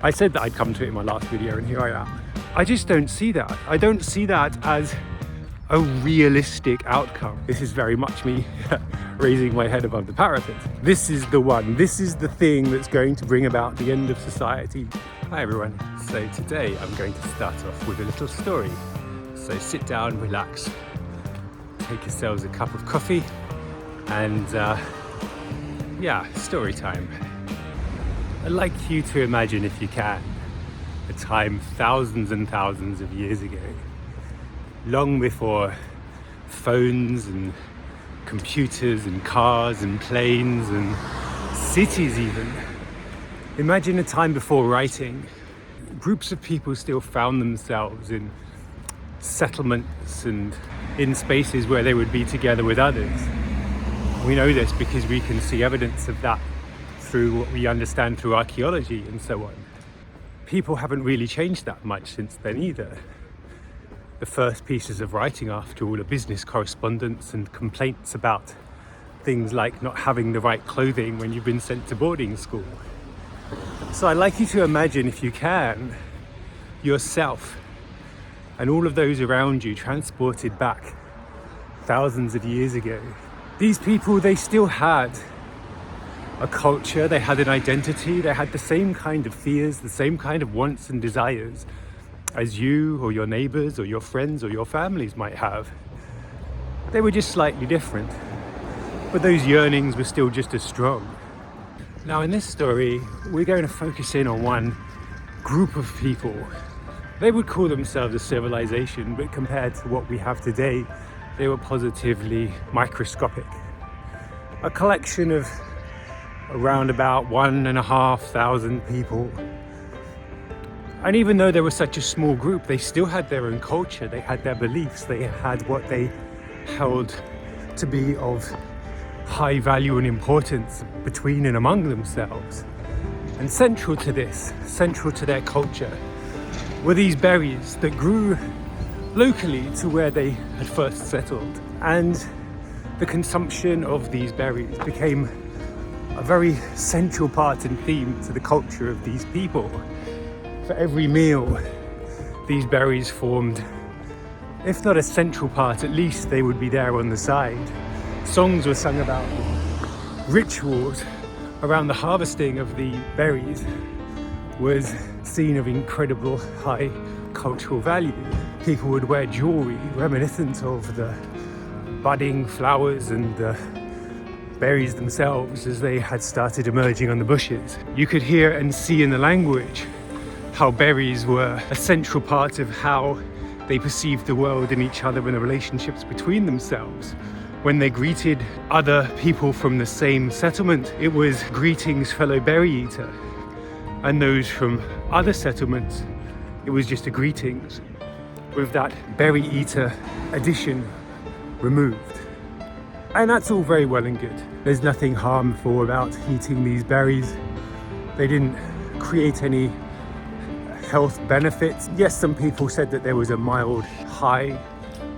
I said that I'd come to it in my last video, and here I am. I just don't see that. I don't see that as a realistic outcome. This is very much me raising my head above the parapet. This is the one. This is the thing that's going to bring about the end of society. Hi everyone. So today I'm going to start off with a little story. So sit down, relax, take yourselves a cup of coffee, and story time. I'd like you to imagine, if you can, a time thousands and thousands of years ago, long before phones and computers and cars and planes and cities even. Imagine a time before writing. Groups of people still found themselves in settlements and in spaces where they would be together with others. We know this because we can see evidence of that through what we understand through archaeology and so on. People haven't really changed that much since then either. The first pieces of writing, after all, are business correspondence and complaints about things like not having the right clothing when you've been sent to boarding school. So I'd like you to imagine, if you can, yourself and all of those around you transported back thousands of years ago. These people, they still had a culture, they had an identity, they had the same kind of fears, the same kind of wants and desires as you or your neighbors or your friends or your families might have. They were just slightly different, but those yearnings were still just as strong. Now in this story, we're going to focus in on one group of people. They would call themselves a civilization, but compared to what we have today, they were positively microscopic. A collection of around about 1,500 people. And even though they were such a small group, they still had their own culture, they had their beliefs, they had what they held to be of high value and importance between and among themselves. And central to this, central to their culture, were these berries that grew locally to where they had first settled. And the consumption of these berries became a very central part and theme to the culture of these people. For every meal, these berries formed, if not a central part, at least they would be there on the side. Songs were sung about them. Rituals around the harvesting of the berries was seen of incredible high cultural value. People would wear jewelry reminiscent of the budding flowers and the berries themselves as they had started emerging on the bushes. You could hear and see in the language how berries were a central part of how they perceived the world and each other and the relationships between themselves. When they greeted other people from the same settlement, it was greetings, fellow berry eater. And those from other settlements, it was just a greetings, with that berry eater addition removed. And that's all very well and good. There's nothing harmful about eating these berries. They didn't create any health benefits. Yes, some people said that there was a mild high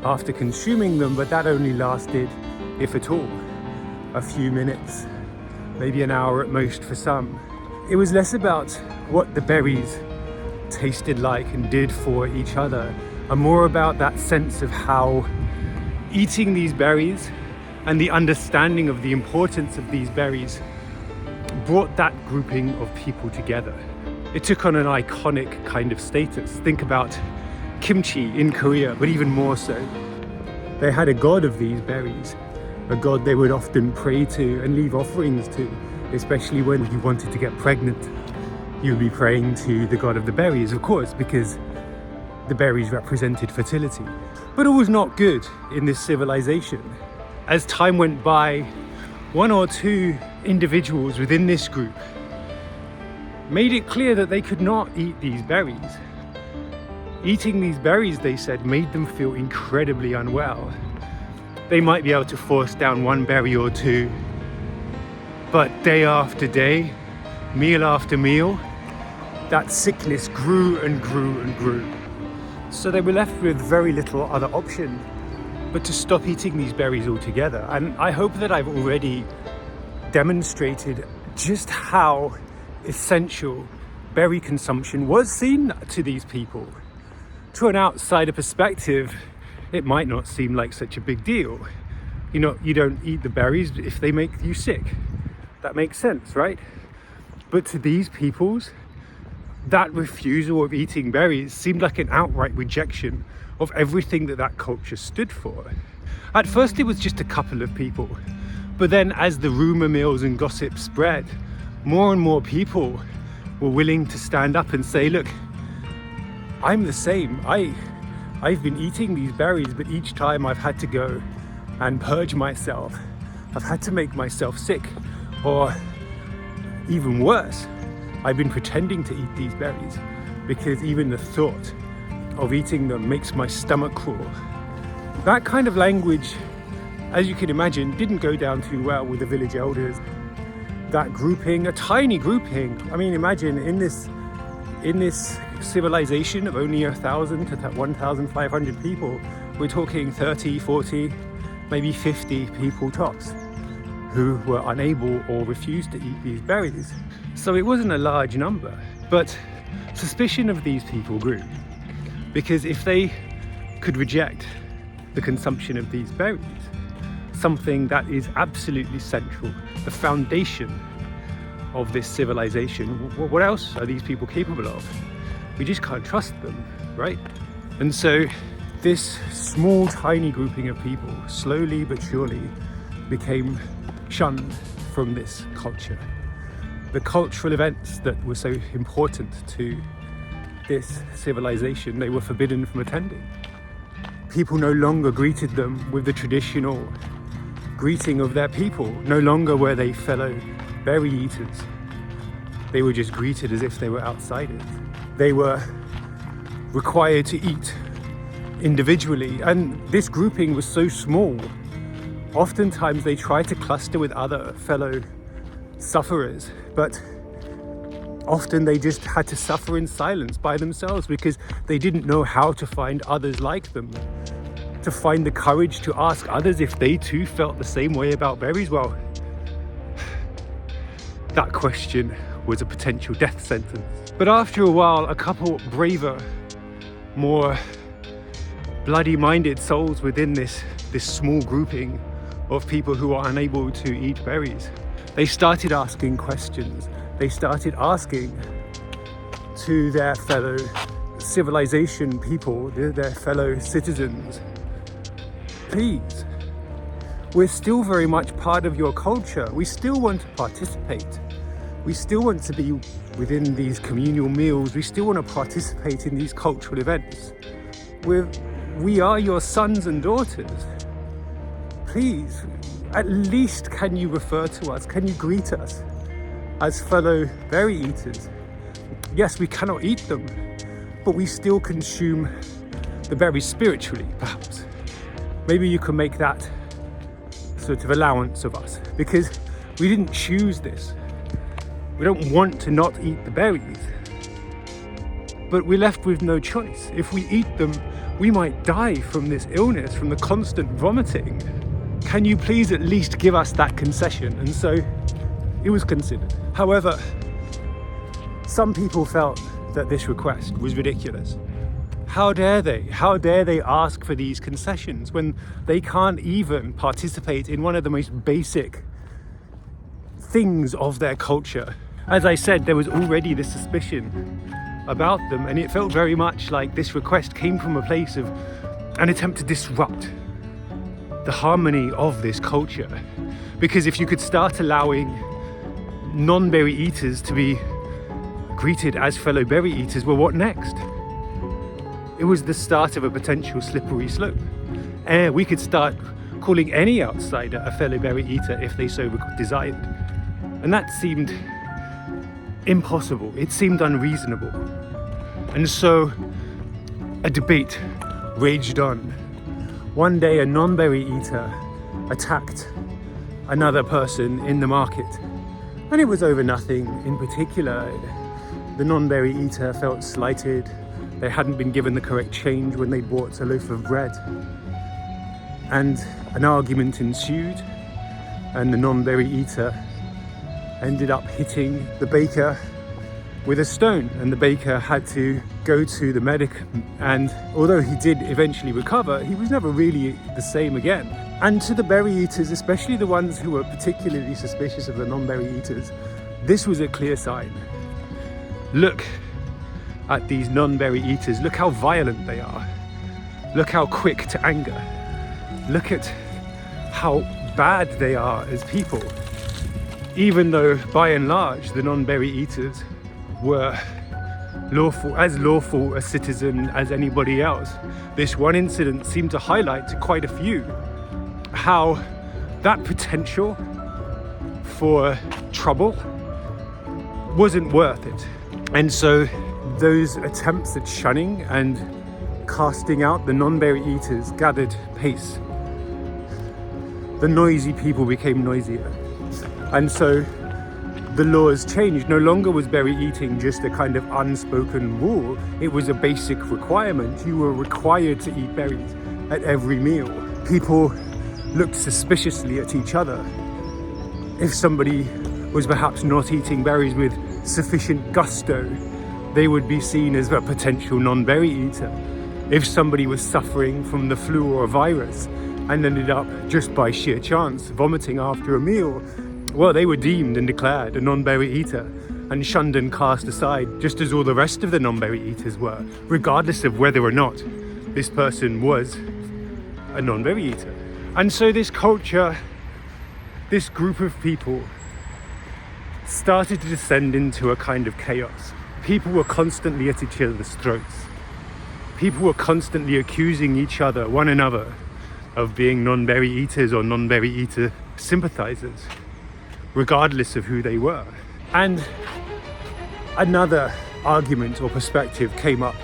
after consuming them, but that only lasted, if at all, a few minutes, maybe an hour at most for some. It was less about what the berries tasted like and did for each other, and more about that sense of how eating these berries and the understanding of the importance of these berries brought that grouping of people together. It took on an iconic kind of status. Think about kimchi in Korea, but even more so. They had a god of these berries, a god they would often pray to and leave offerings to, especially when you wanted to get pregnant. You would be praying to the god of the berries, of course, because the berries represented fertility. But it was not good in this civilization. As time went by, one or two individuals within this group made it clear that they could not eat these berries. Eating these berries, they said, made them feel incredibly unwell. They might be able to force down one berry or two, but day after day, meal after meal, that sickness grew and grew and grew. So they were left with very little other option but to stop eating these berries altogether. And I hope that I've already demonstrated just how essential berry consumption was seen to these people. To an outsider perspective, it might not seem like such a big deal. You know, you don't eat the berries if they make you sick. That makes sense, right? But to these peoples, that refusal of eating berries seemed like an outright rejection of everything that culture stood for. At first it was just a couple of people, but then as the rumor mills and gossip spread, more and more people were willing to stand up and say, look, I'm the same. I've been eating these berries, but each time I've had to go and purge myself. I've had to make myself sick, or even worse, I've been pretending to eat these berries because even the thought of eating them makes my stomach crawl. That kind of language, as you can imagine, didn't go down too well with the village elders. That grouping, a tiny grouping, I mean, imagine in this civilization of only 1,000 to 1,500 people, we're talking 30, 40, maybe 50 people tops who were unable or refused to eat these berries. So it wasn't a large number, but suspicion of these people grew, because if they could reject the consumption of these berries, something that is absolutely central, the foundation of this civilization, what else are these people capable of? We just can't trust them, right? And so this small, tiny grouping of people slowly but surely became shunned from this culture. The cultural events that were so important to this civilization, they were forbidden from attending. People no longer greeted them with the traditional greeting of their people. No longer were they fellow berry eaters. They were just greeted as if they were outsiders. They were required to eat individually, and this grouping was so small. Oftentimes they tried to cluster with other fellow sufferers, but often they just had to suffer in silence by themselves because they didn't know how to find others like them, to find the courage to ask others if they too felt the same way about berries. Well, that question was a potential death sentence. But after a while, a couple braver, more bloody-minded souls within this small grouping of people who are unable to eat berries, they started asking questions. They started asking to their fellow civilization people, their fellow citizens, please, we're still very much part of your culture. We still want to participate. We still want to be within these communal meals. We still want to participate in these cultural events. We are your sons and daughters. Please, at least can you refer to us? Can you greet us as fellow berry eaters? Yes, we cannot eat them, but we still consume the berries spiritually, perhaps. Maybe you can make that sort of allowance of us, because we didn't choose this. We don't want to not eat the berries, but we're left with no choice. If we eat them, we might die from this illness, from the constant vomiting. Can you please at least give us that concession? And so it was considered. However, some people felt that this request was ridiculous. How dare they? How dare they ask for these concessions when they can't even participate in one of the most basic things of their culture? As I said, there was already this suspicion about them, and it felt very much like this request came from a place of an attempt to disrupt the harmony of this culture. Because if you could start allowing non-berry eaters to be greeted as fellow berry eaters, well, what next? It was the start of a potential slippery slope. We could start calling any outsider a fellow berry eater if they so desired. And that seemed impossible. It seemed unreasonable. And so a debate raged on. One day a non-berry eater attacked another person in the market, and it was over nothing in particular. The non-berry eater felt slighted. They hadn't been given the correct change when they bought a loaf of bread, and an argument ensued, and the non-berry eater ended up hitting the baker with a stone, and the baker had to go to the medic, and although he did eventually recover, he was never really the same again. And to the berry eaters, especially the ones who were particularly suspicious of the non-berry eaters, this was a clear sign. Look at these non-berry eaters, look how violent they are, look how quick to anger, look at how bad they are as people, even though by and large the non-berry eaters were as lawful a citizen as anybody else. This one incident seemed to highlight to quite a few how that potential for trouble wasn't worth it. And so those attempts at shunning and casting out the non-berry eaters gathered pace. The noisy people became noisier. And so the laws changed. No longer was berry eating just a kind of unspoken rule. It was a basic requirement. You were required to eat berries at every meal. People looked suspiciously at each other. If somebody was perhaps not eating berries with sufficient gusto, they would be seen as a potential non-berry eater. If somebody was suffering from the flu or a virus and ended up, just by sheer chance, vomiting after a meal, well, they were deemed and declared a non-berry eater and shunned and cast aside, just as all the rest of the non-berry eaters were, regardless of whether or not this person was a non-berry eater. And so this culture, this group of people, started to descend into a kind of chaos. People were constantly at each other's throats. People were constantly accusing each other, one another, of being non-berry eaters or non-berry eater sympathizers, regardless of who they were. And another argument or perspective came up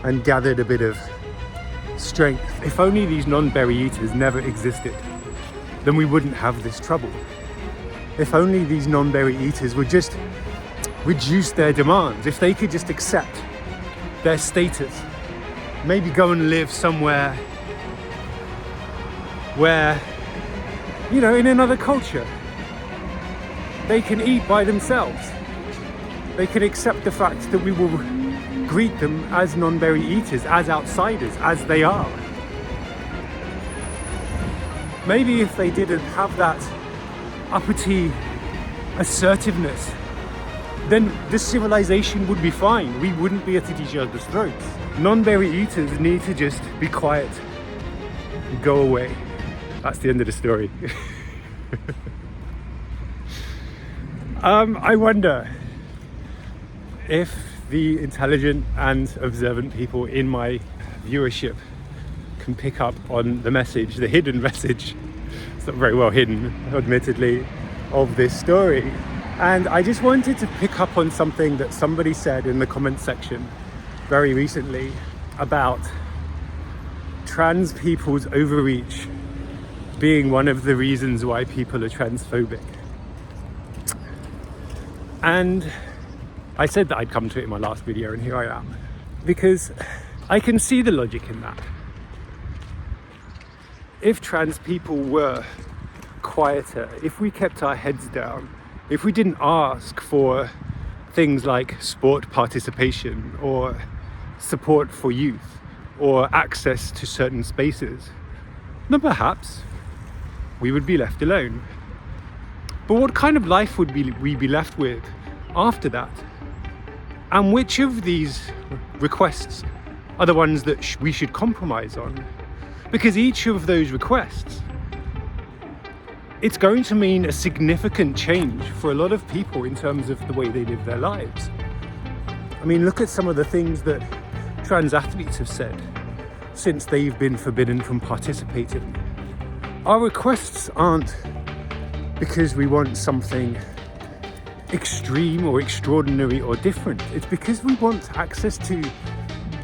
and gathered a bit of strength. If only these non-berry eaters never existed, then we wouldn't have this trouble. If only these non-berry eaters would just reduce their demands, if they could just accept their status, maybe go and live somewhere where, you know, in another culture, they can eat by themselves. They can accept the fact that we will greet them as non-berry eaters, as outsiders, as they are. Maybe if they didn't have that uppity assertiveness, then this civilization would be fine. We wouldn't be at each other's throats. Non-berry eaters need to just be quiet and go away. That's the end of the story. I wonder if the intelligent and observant people in my viewership can pick up on the message, the hidden message, it's not very well hidden, admittedly, of this story. And I just wanted to pick up on something that somebody said in the comment section very recently about trans people's overreach being one of the reasons why people are transphobic. And I said that I'd come to it in my last video, and here I am. Because I can see the logic in that. If trans people were quieter, if we kept our heads down, if we didn't ask for things like sport participation or support for youth or access to certain spaces, then perhaps we would be left alone. But what kind of life would we be left with after that? And which of these requests are the ones that we should compromise on? Because each of those requests, it's going to mean a significant change for a lot of people in terms of the way they live their lives. I mean, look at some of the things that trans athletes have said since they've been forbidden from participating. Our requests aren't because we want something extreme or extraordinary or different. It's because we want access to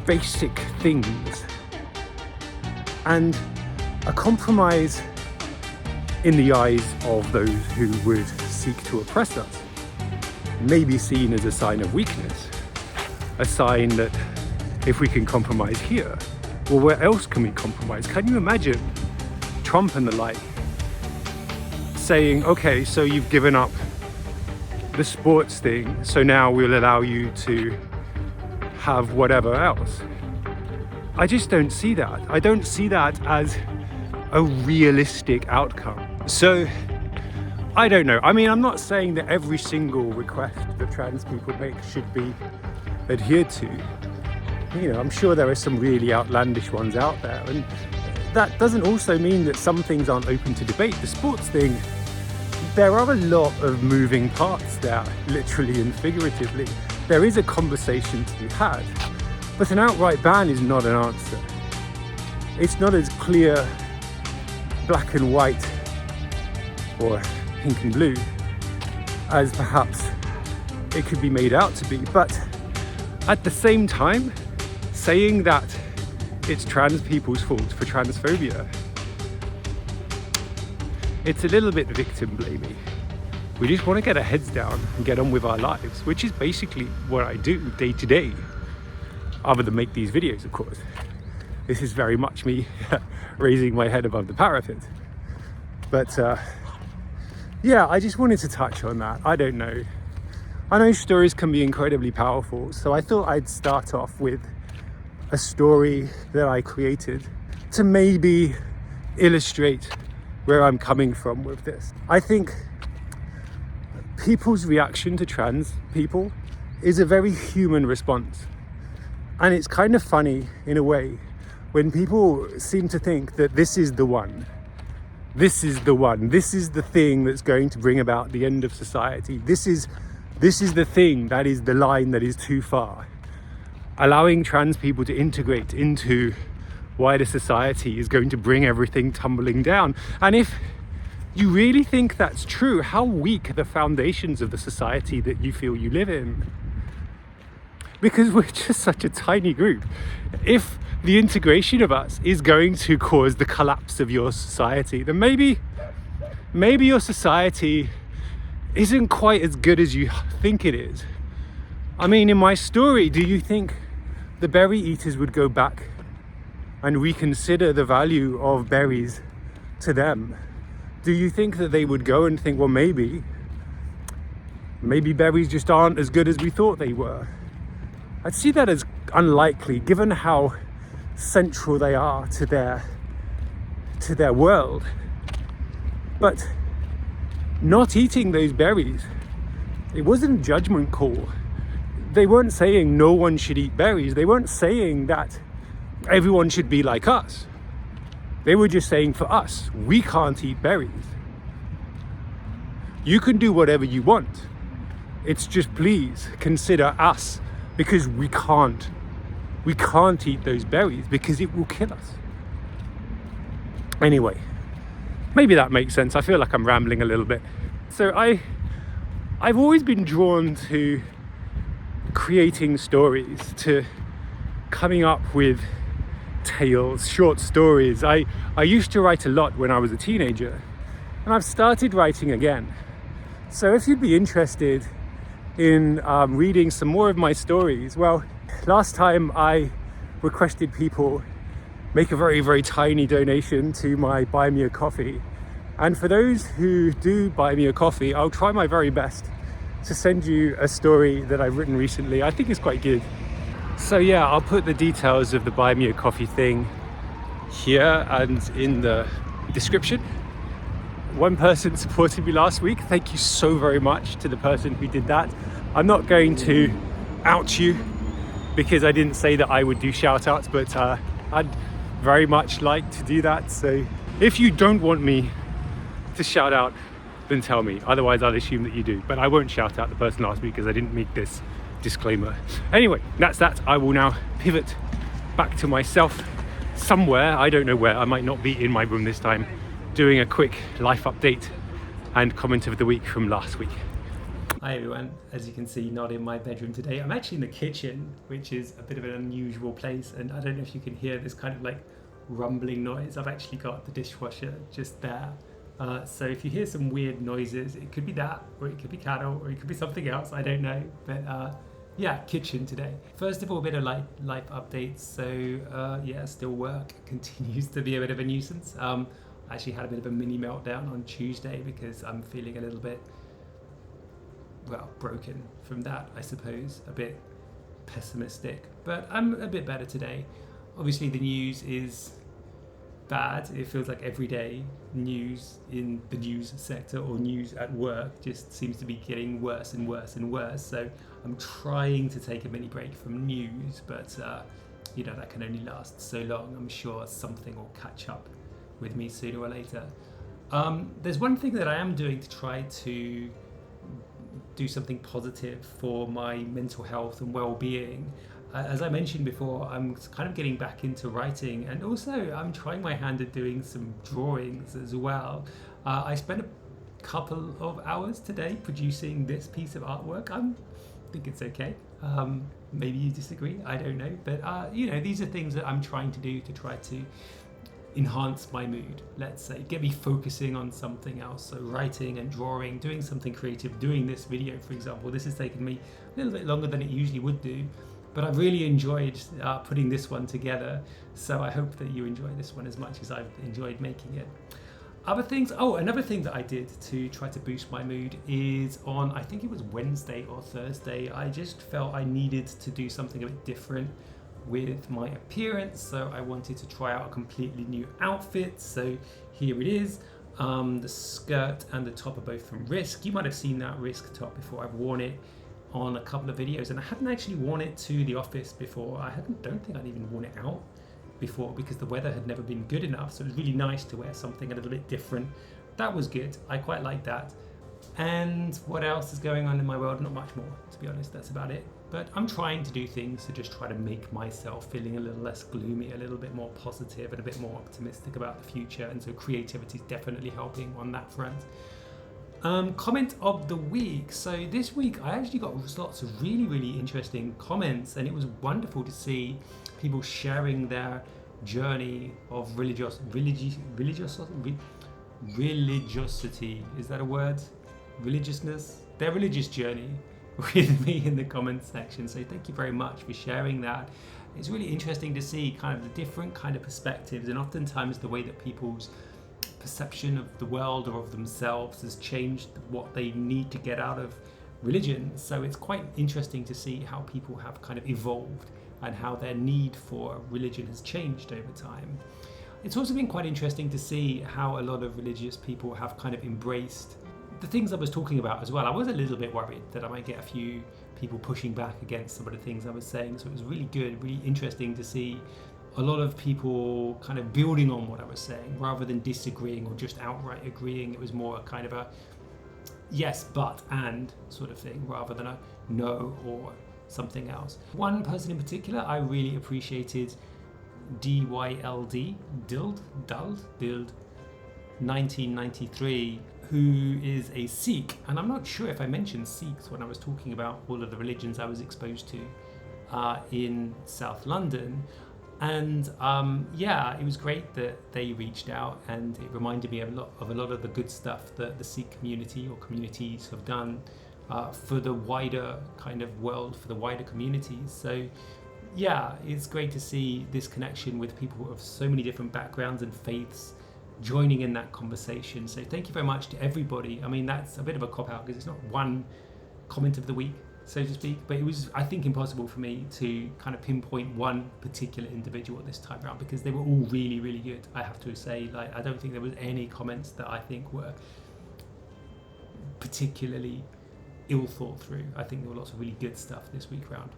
basic things. And a compromise in the eyes of those who would seek to oppress us may be seen as a sign of weakness, a sign that if we can compromise here, well, where else can we compromise? Can you imagine Trump and the like saying, okay, so you've given up the sports thing, so now we'll allow you to have whatever else. I just don't see that. I don't see that as a realistic outcome. So I don't know. I mean, I'm not saying that every single request that trans people make should be adhered to. You know, I'm sure there are some really outlandish ones out there, and that doesn't also mean that some things aren't open to debate. The sports thing, there are a lot of moving parts there, literally and figuratively. There is a conversation to be had, but an outright ban is not an answer. It's not as clear, black and white, or pink and blue, as perhaps it could be made out to be. But at the same time, saying that it's trans people's fault for transphobia, it's a little bit victim blamey. We just want to get our heads down and get on with our lives, which is basically what I do day to day, other than make these videos, of course. This is very much me raising my head above the parapet. But yeah, I just wanted to touch on that. I don't know. I know stories can be incredibly powerful, so I thought I'd start off with a story that I created to maybe illustrate where I'm coming from with this. I think people's reaction to trans people is a very human response. And it's kind of funny in a way when people seem to think that this is the one. This is the one. This is the thing that's going to bring about the end of society. This is the thing that is the line that is too far. Allowing trans people to integrate into wider society is going to bring everything tumbling down. And if you really think that's true, how weak are the foundations of the society that you feel you live in? Because we're just such a tiny group. If the integration of us is going to cause the collapse of your society, then maybe your society isn't quite as good as you think it is. I mean, in my story, do you think the berry eaters would go back and reconsider the value of berries to them? Do you think that they would go and think, well, maybe berries just aren't as good as we thought they were? I'd see that as unlikely, given how central they are to their world. But not eating those berries, it wasn't a judgment call. They weren't saying no one should eat berries. They weren't saying that everyone should be like us. They were just saying, for us, we can't eat berries. You can do whatever you want. It's just, please consider us, because we can't eat those berries because it will kill us. Anyway, maybe that makes sense. I feel like I'm rambling a little bit. So I've always been drawn to creating stories, to coming up with tales, short stories. I used to write a lot when I was a teenager, and I've started writing again. So if you'd be interested in reading some more of my stories, well, last time I requested people make a very, very tiny donation to my Buy Me a Coffee. And for those who do buy me a coffee, I'll try my very best to send you a story that I've written recently. I think it's quite good. So yeah, I'll put the details of the Buy Me a Coffee thing here and in the description. One person supported me last week. Thank you so very much to the person who did that. I'm not going to out you because I didn't say that I would do shout outs, but I'd very much like to do that. So if you don't want me to shout out, then tell me. Otherwise, I'll assume that you do. But I won't shout out the person last week because I didn't make this disclaimer. Anyway, that's that. I will now pivot back to myself somewhere. I don't know where. I might not be in my room this time, doing a quick life update and comment of the week from last week. Hi everyone, as you can see, not in my bedroom today. I'm actually in the kitchen, which is a bit of an unusual place, and I don't know if you can hear this kind of like rumbling noise. I've actually got the dishwasher just there. So if you hear some weird noises, it could be that, or it could be cattle, or it could be something else, I don't know. But yeah, kitchen today. First of all, a bit of life updates. So yeah, still work continues to be a bit of a nuisance. I actually had a bit of a mini meltdown on Tuesday because I'm feeling a little bit well, broken from that, I suppose, a bit pessimistic, but I'm a bit better today. Obviously the news is bad. It feels like every day news in the news sector or news at work just seems to be getting worse and worse and worse. So I'm trying to take a mini break from news, but that can only last so long. I'm sure something will catch up with me sooner or later. There's one thing that I am doing to try to do something positive for my mental health and well-being. As I mentioned before, I'm kind of getting back into writing, and also I'm trying my hand at doing some drawings as well. I spent a couple of hours today producing this piece of artwork. I think it's okay. Maybe you disagree, I don't know. But these are things that I'm trying to do to try to enhance my mood, let's say, get me focusing on something else. So writing and drawing, doing something creative, doing this video, for example. This has taken me a little bit longer than it usually would do, but I've really enjoyed putting this one together. So I hope that you enjoy this one as much as I've enjoyed making it. Other things, another thing that I did to try to boost my mood is on, I think it was Wednesday or Thursday, I just felt I needed to do something a bit different with my appearance. So I wanted to try out a completely new outfit. So here it is. The skirt and the top are both from Risk. You might have seen that Risk top before. I've worn it on a couple of videos, and I hadn't actually worn it to the office before. Don't think I'd even worn it out before because the weather had never been good enough. So it was really nice to wear something a little bit different. That was good. I quite like that. And what else is going on in my world? Not much more, to be honest. That's about it. But I'm trying to do things to just try to make myself feeling a little less gloomy, a little bit more positive and a bit more optimistic about the future. And so creativity is definitely helping on that front. Comment of the week. So this week I actually got lots of really, really interesting comments, and it was wonderful to see people sharing their journey of religiousity. Is that a word? Religiousness? Their religious journey with me in the comments section. So thank you very much for sharing that. It's really interesting to see kind of the different kind of perspectives, and oftentimes the way that people's perception of the world or of themselves has changed what they need to get out of religion. So it's quite interesting to see how people have kind of evolved and how their need for religion has changed over time. It's also been quite interesting to see how a lot of religious people have kind of embraced the things I was talking about as well. I was a little bit worried that I might get a few people pushing back against some of the things I was saying. So it was really good, really interesting to see a lot of people kind of building on what I was saying rather than disagreeing or just outright agreeing. It was more a kind of a yes, but, and sort of thing rather than a no or something else. One person in particular I really appreciated, DYLD, Dild 1993, who is a Sikh, and I'm not sure if I mentioned Sikhs when I was talking about all of the religions I was exposed to in South London. And it was great that they reached out, and it reminded me of a lot of the good stuff that the Sikh community or communities have done for the wider kind of world, for the wider communities. So yeah, it's great to see this connection with people of so many different backgrounds and faiths joining in that conversation. So thank you very much to everybody. I mean, that's a bit of a cop-out because it's not one comment of the week, so to speak, but it was, I think, impossible for me to kind of pinpoint one particular individual this time around because they were all really, really good. I have to say, I don't think there was any comments that I think were particularly ill thought through. I think there were lots of really good stuff this week round.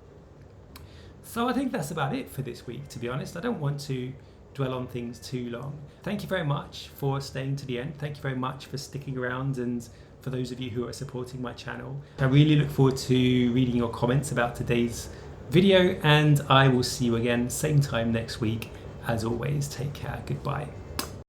So I think that's about it for this week, to be honest. I don't want to dwell on things too long. Thank you very much for staying to the end. Thank you very much for sticking around, and for those of you who are supporting my channel. I really look forward to reading your comments about today's video, and I will see you again same time next week. As always, take care. Goodbye.